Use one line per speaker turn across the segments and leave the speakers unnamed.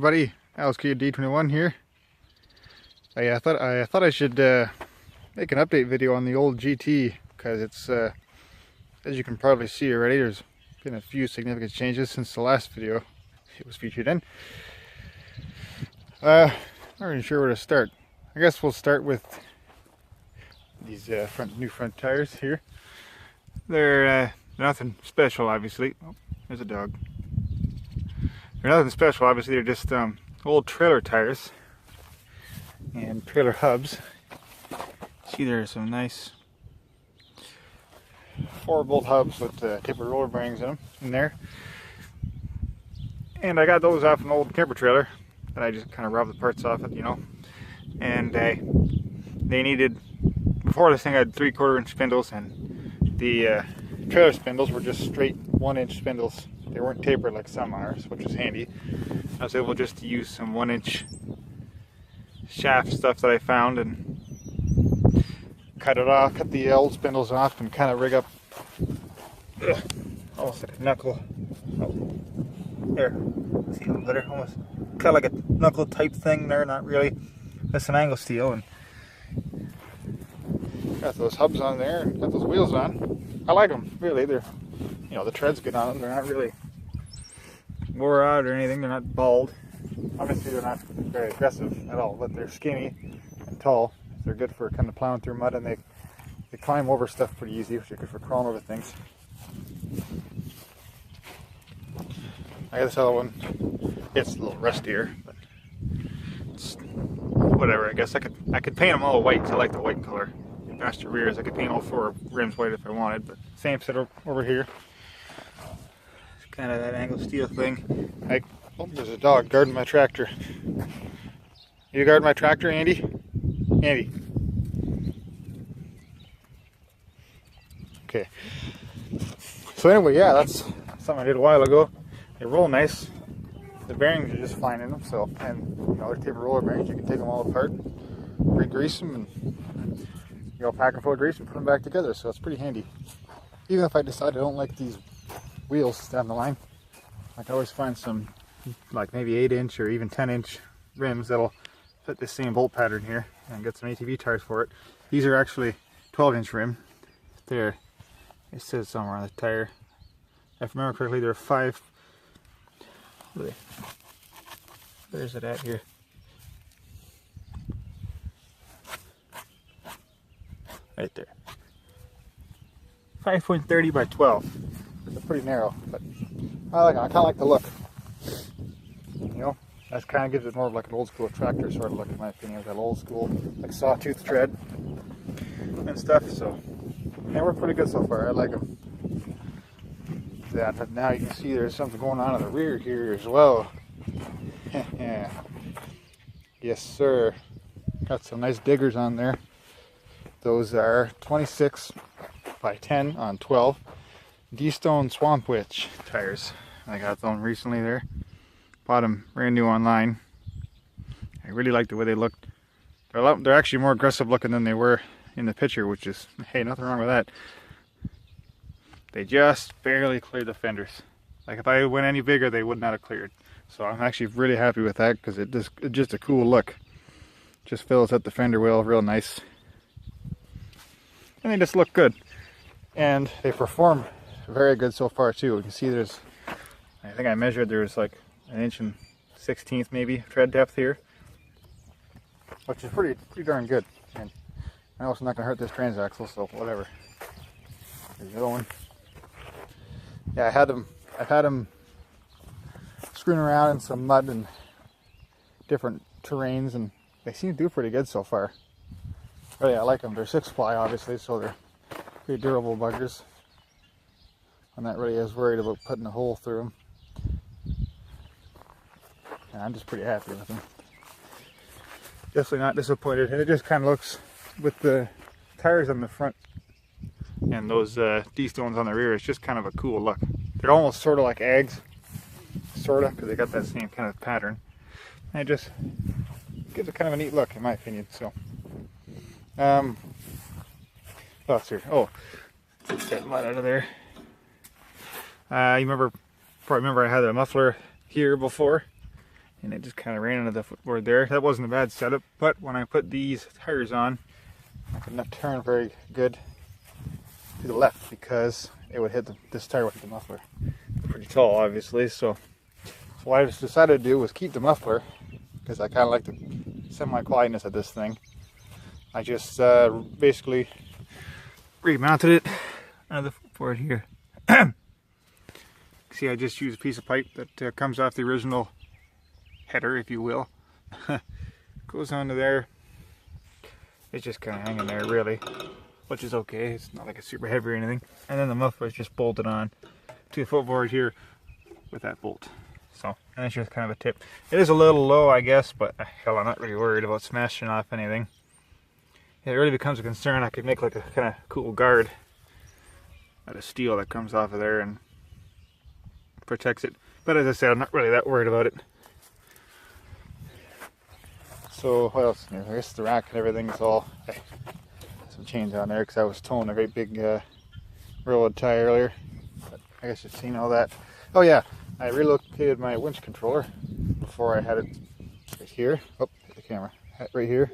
everybody, D21 here. I thought I should make an update video on the old GT because it's as you can probably see already, there's been a few significant changes since the last video it was featured in. Not really sure where to start. I guess we'll start with these new front tires here. They're nothing special, obviously. Oh, there's a dog. They're nothing special, obviously. They're just old trailer tires and trailer hubs. See, there are some nice 4-bolt hubs with tapered roller bearings in there. And I got those off an old camper trailer that I just kind of robbed the parts off it, you know. And they needed, before this thing had 3/4 inch spindles, and the trailer spindles were just straight 1-inch spindles. They weren't tapered like some are, which was handy. I was able just to use some 1-inch shaft stuff that I found and cut the old spindles off and kind of rig up almost like a knuckle. Oh, there, see a little better, almost kind of like a knuckle type thing there, not really. That's some angle steel, and got those hubs on there and got those wheels on. I like them, really. They're, you know, the tread's good on them. They're not really wore out or anything. They're not bald. Obviously, they're not very aggressive at all, but they're skinny and tall. They're good for kind of plowing through mud, and they climb over stuff pretty easy, which are good for crawling over things. I got this other one. It's a little rustier, but it's whatever. I guess I could paint them all white. I like the white color. Faster rears. I could paint all 4 rims white if I wanted, but same setup over here. It's kind of that angle steel thing. Oh, there's a dog guarding my tractor. You guard my tractor, Andy? Andy. Okay. So anyway, yeah, that's something I did a while ago. They roll nice. The bearings are just fine in them. So, and you know, they're tapered roller bearings. You can take them all apart, re-grease them, and you know, pack them full of grease and put them back together. So it's pretty handy. Even if I decide I don't like these wheels down the line, I can always find some, like maybe 8-inch or even 10-inch rims that'll fit this same bolt pattern here, and get some ATV tires for it. These are actually 12-inch rim. There, it says somewhere on the tire. If I remember correctly, they're 5. Where's it at here? Right there. 5.30 by 12. It's pretty narrow, but I like it. I kind of like the look. You know, that kind of gives it more of like an old school tractor sort of look, in my opinion. That old school, like sawtooth tread and stuff. So, yeah, we're pretty good so far. I like them. But now you can see there's something going on in the rear here as well. Yeah. Yes, sir. Got some nice diggers on there. Those are 26 by 10 on 12 D-Stone Swamp Witch tires. I got them recently there. Bought them brand new online. I really like the way they look. They're actually more aggressive looking than they were in the picture, which is, hey, nothing wrong with that. They just barely cleared the fenders. Like if I went any bigger, they would not have cleared. So I'm actually really happy with that because it's just a cool look. Just fills up the fender well real nice. And they just look good. And they perform very good so far too. You can see there's, I think I measured, there's like 1 1/16 inch maybe tread depth here. Which is pretty darn good. And I know it's not going to hurt this transaxle, so whatever. There's the other one. Yeah, I've had them screwing around in some mud and different terrains, and they seem to do pretty good so far. Oh yeah, I like them. They're 6-ply obviously, so they're pretty durable buggers. I'm not really as worried about putting a hole through them. And I'm just pretty happy with them. Definitely not disappointed, and it just kind of looks, with the tires on the front and those D-stones on the rear, it's just kind of a cool look. They're almost sort of like eggs, sort of, because they got that same kind of pattern. And it just gives it kind of a neat look, in my opinion. So, oh, here. Oh, take that mud out of there. You probably remember I had a muffler here before, and it just kind of ran into the footboard there. That wasn't a bad setup, but when I put these tires on, I could not turn very good to the left because it would hit this tire would hit the muffler. Pretty tall, obviously, so what I just decided to do was keep the muffler because I kind of like the semi-quietness of this thing. I just basically remounted it on the footboard here. See, I just used a piece of pipe that comes off the original header, if you will. Goes onto there. It's just kind of hanging there, really, which is okay. It's not like it's super heavy or anything. And then the muffler is just bolted on to the footboard here with that bolt. So, and it's just kind of a tip. It is a little low, I guess, but hell, I'm not really worried about smashing off anything. It really becomes a concern. I could make like a kind of cool guard out of steel that comes off of there and protects it. But as I said, I'm not really that worried about it. So what else? I guess the rack and everything is all some chains on there because I was towing a great big railroad tie earlier. But I guess you've seen all that. Oh yeah, I relocated my winch controller before I had it right here. Oh, hit the camera. Right here.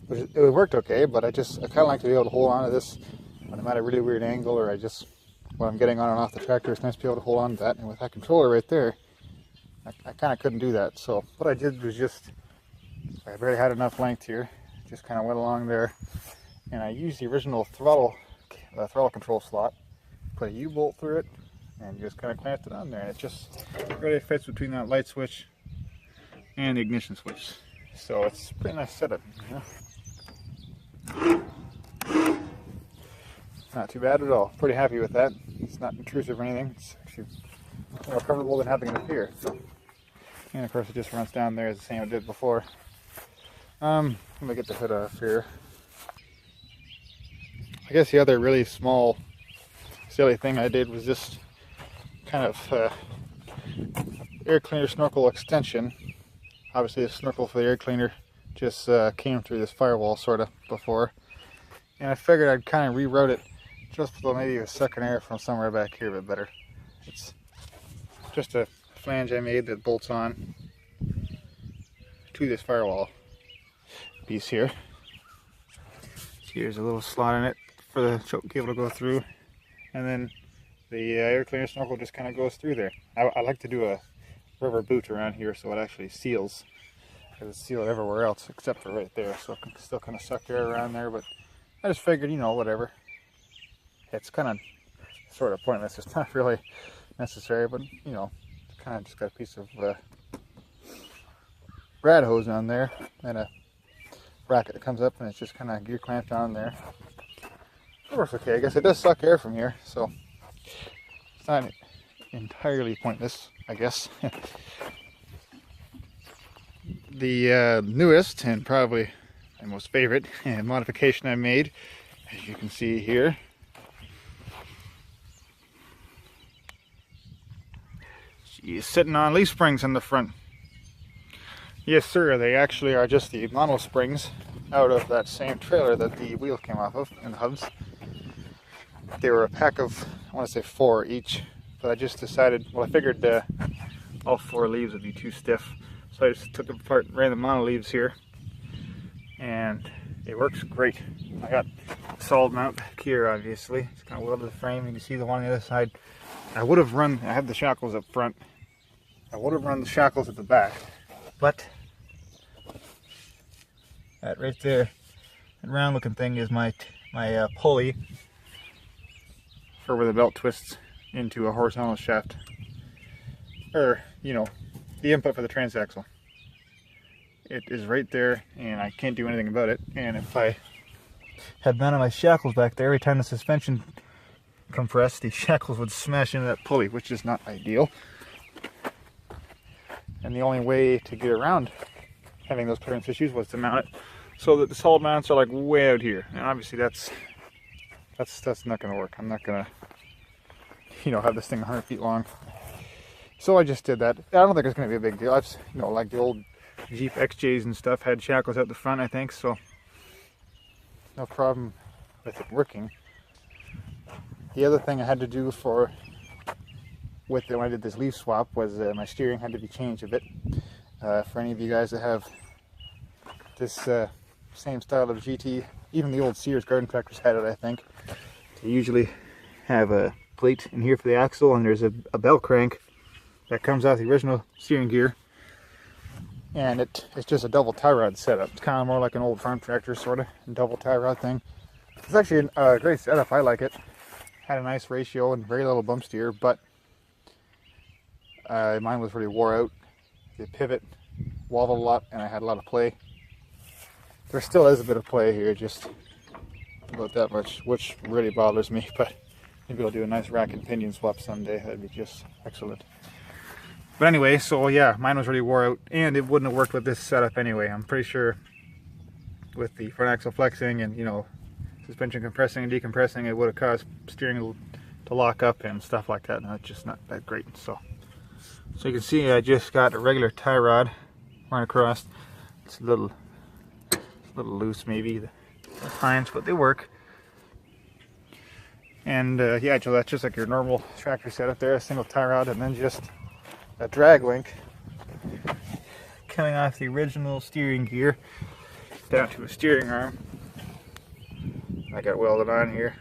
It worked okay, but I kind of like to be able to hold on to this when I'm at a really weird angle, or when I'm getting on and off the tractor. It's nice to be able to hold on to that. And with that controller right there, I kind of couldn't do that. So what I did was I barely had enough length here. Just kind of went along there, and I used the original throttle control slot, put a U-bolt through it, and just kind of clamped it on there. And it just really fits between that light switch and the ignition switch. So it's a pretty nice setup, you know? Not too bad at all. Pretty happy with that. It's not intrusive or anything. It's actually more comfortable than having it up here. So, and of course it just runs down there the same it did before. Let me get the hood off here. I guess the other really small, silly thing I did was just kind of air cleaner snorkel extension. Obviously the snorkel for the air cleaner just came through this firewall sort of before. And I figured I'd kind of reroute it just so maybe a second air from somewhere back here a bit better. It's just a flange I made that bolts on to this firewall piece here. Here's a little slot in it for the choke cable to go through, and then the air cleaner snorkel just kind of goes through there. I like to do a rubber boot around here so it actually seals, because it's sealed everywhere else except for right there, so it can still kind of suck air around there. But I just figured, you know, whatever. It's kind of sort of pointless. It's not really necessary, but you know, kind of just got a piece of rad hose on there and a bracket that comes up, and it's just kind of gear clamped on there. It works okay. I guess it does suck air from here, so it's not entirely pointless, I guess. The newest and probably my most favorite modification I made, as you can see here, she's sitting on leaf springs in the front. Yes sir, they actually are just the mono springs out of that same trailer that the wheels came off of in the hubs. They were a pack of, I want to say 4 each, but I just decided, well, I figured all 4 leaves would be too stiff, so I just took it apart and ran the mono leaves here, and it works great. I got a solid mount back here, obviously. It's kind of welded to the frame. You can see the one on the other side. I would have run, I have the shackles up front. I would have run the shackles at the back, but that right there, that round looking thing is my pulley for where the belt twists into a horizontal shaft, or you know, the input for the transaxle. It is right there, and I can't do anything about it. And if I had none of my shackles back there, every time the suspension compressed, the shackles would smash into that pulley, which is not ideal. And the only way to get around having those clearance issues was to mount it so that the solid mounts are like way out here. And obviously that's not going to work. I'm not going to, you know, have this thing 100 feet long. So I just did that. I don't think it's going to be a big deal. I've, you know, like the old Jeep XJs and stuff had shackles out the front, I think, so no problem with it working. The other thing I had to do when I did this leaf swap was my steering had to be changed a bit. For any of you guys that have this same style of GT, even the old Sears garden tractors had it, I think. They usually have a plate in here for the axle, and there's a bell crank that comes out the original steering gear, and it's just a double tie rod setup. It's kind of more like an old farm tractor sort of double tie rod thing. It's actually a great setup. I like it. Had a nice ratio and very little bump steer, but mine was really wore out. The pivot wobbled a lot, and I had a lot of play. There still is a bit of play here, just about that much, which really bothers me, but maybe I'll do a nice rack and pinion swap someday. That'd be just excellent. But anyway, so yeah, mine was really wore out, and it wouldn't have worked with this setup anyway. I'm pretty sure with the front axle flexing and, you know, suspension compressing and decompressing, it would have caused steering to lock up and stuff like that, and that's just not that great. So you can see I just got a regular tie rod run across. It's a little loose maybe the tines, but they work. And yeah, so that's just like your normal tractor setup there, a single tie rod, and then just a drag link coming off the original steering gear down to a steering arm. I got welded on here.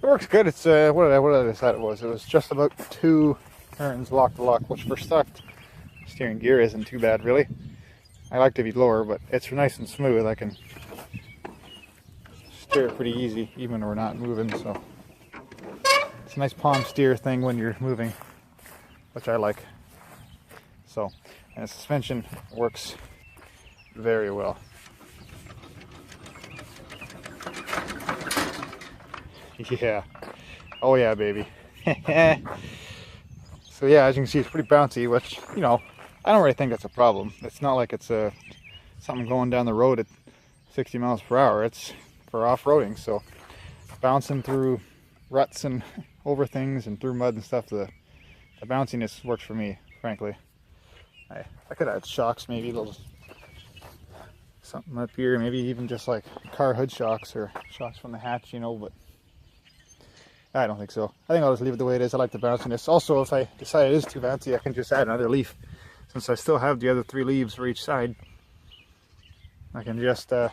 It works good. It's what did I decide it was? It was just about 2 turns lock to lock, which for stock steering gear isn't too bad really. I like to be lower, but it's nice and smooth. I can steer it pretty easy even when we're not moving, so it's a nice palm steer thing when you're moving, which I like. So, and the suspension works very well. Yeah, oh yeah, baby. So yeah, as you can see, it's pretty bouncy, which, you know, I don't really think that's a problem. It's not like it's something going down the road at 60 miles per hour. It's for off-roading, so bouncing through ruts and over things and through mud and stuff, the bounciness works for me, frankly. I could add shocks, maybe a little something up here, maybe even just like car hood shocks or shocks from the hatch, you know, but I don't think so. I think I'll just leave it the way it is. I like the bounciness. Also, if I decide it is too bouncy, I can just add another leaf. Since I still have the other 3 leaves for each side, I can just I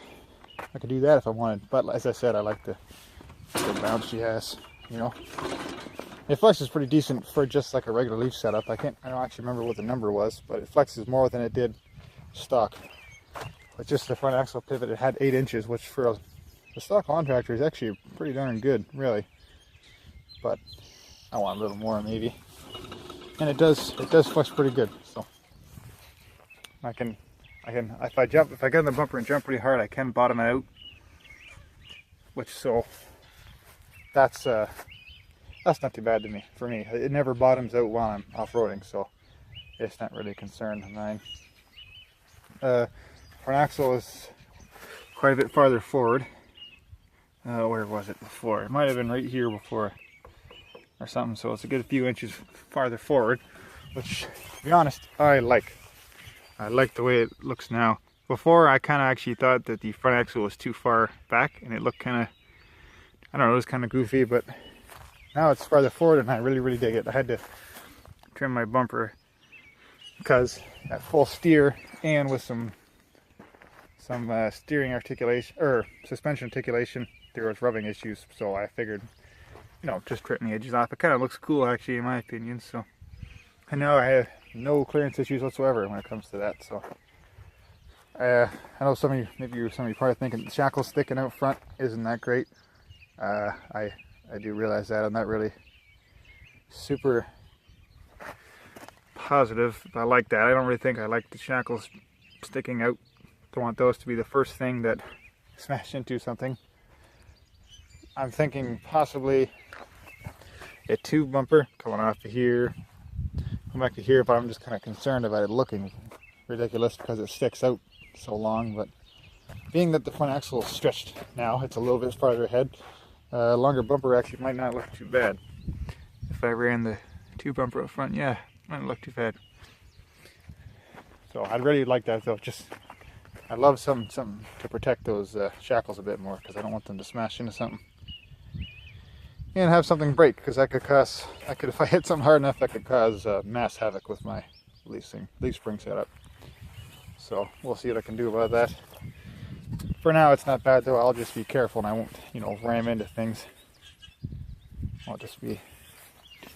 could do that if I wanted. But as I said, I like the bounce she has, you know. It flexes pretty decent for just like a regular leaf setup. I don't actually remember what the number was, but it flexes more than it did stock. But just the front axle pivot, it had 8 inches, which for a stock lawn tractor is actually pretty darn good, really. But I want a little more maybe. And it does flex pretty good. So I can if I get in the bumper and jump pretty hard, I can bottom it out. That's not too bad for me. It never bottoms out while I'm off-roading, so it's not really a concern of mine. Front axle is quite a bit farther forward. Where was it before? It might have been right here before or something, so it's a good few inches farther forward, which, to be honest, I like the way it looks now. Before, I kind of actually thought that the front axle was too far back, and it looked kind of, I don't know, it was kind of goofy, but now it's farther forward, and I really dig it. I had to trim my bumper because at full steer and with some steering articulation, or suspension articulation, there was rubbing issues, so I figured, you know, just trim the edges off. It kind of looks cool, actually, in my opinion. So, and now I have no clearance issues whatsoever when it comes to that. So, I know some of you probably thinking the shackle sticking out front isn't that great. I do realize that I'm not really super positive. I like that. I don't really think I like the shackles sticking out. Don't want those to be the first thing that smash into something. I'm thinking possibly a tube bumper coming off of here, come back to here, but I'm just kind of concerned about it looking ridiculous because it sticks out so long. But being that the front axle is stretched now, it's a little bit farther ahead, longer bumper actually might not look too bad. If I ran the tube bumper up front, yeah, might not look too bad. So I'd really like that though. I'd love something to protect those shackles a bit more, because I don't want them to smash into something and have something break, because if I hit something hard enough, that could cause mass havoc with my leaf spring setup. So we'll see what I can do about that. For now, it's not bad though. I'll just be careful and I won't, you know, ram into things. I'll just be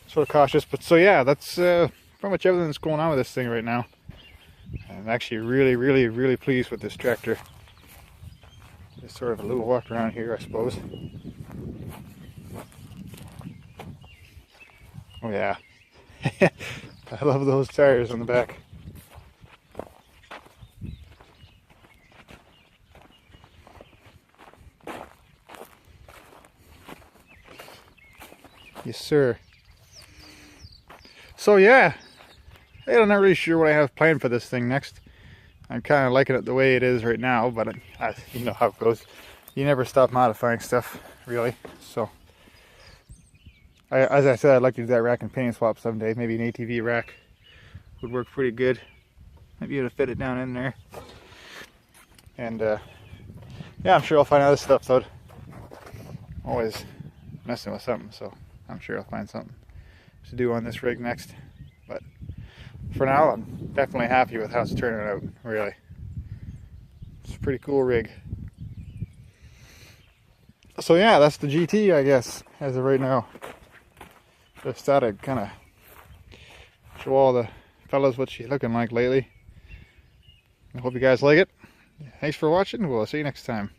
sort of cautious. But so yeah, that's pretty much everything that's going on with this thing right now. I'm actually really pleased with this tractor. Just sort of a little walk around here, I suppose. Oh yeah, I love those tires on the back. Yes, sir. So yeah, I'm not really sure what I have planned for this thing next. I'm kind of liking it the way it is right now, but you know how it goes. You never stop modifying stuff, really. So, as I said, I'd like to do that rack and paint swap someday. Maybe an ATV rack would work pretty good. Might be able to fit it down in there. And yeah, I'm sure I'll find other stuff though. Always messing with something, so I'm sure I'll find something to do on this rig next. But for now, I'm definitely happy with how it's turning out, really. It's a pretty cool rig. So yeah, that's the GT, I guess, as of right now. Just thought I'd kind of show all the fellas what she's looking like lately. I hope you guys like it. Thanks for watching. We'll see you next time.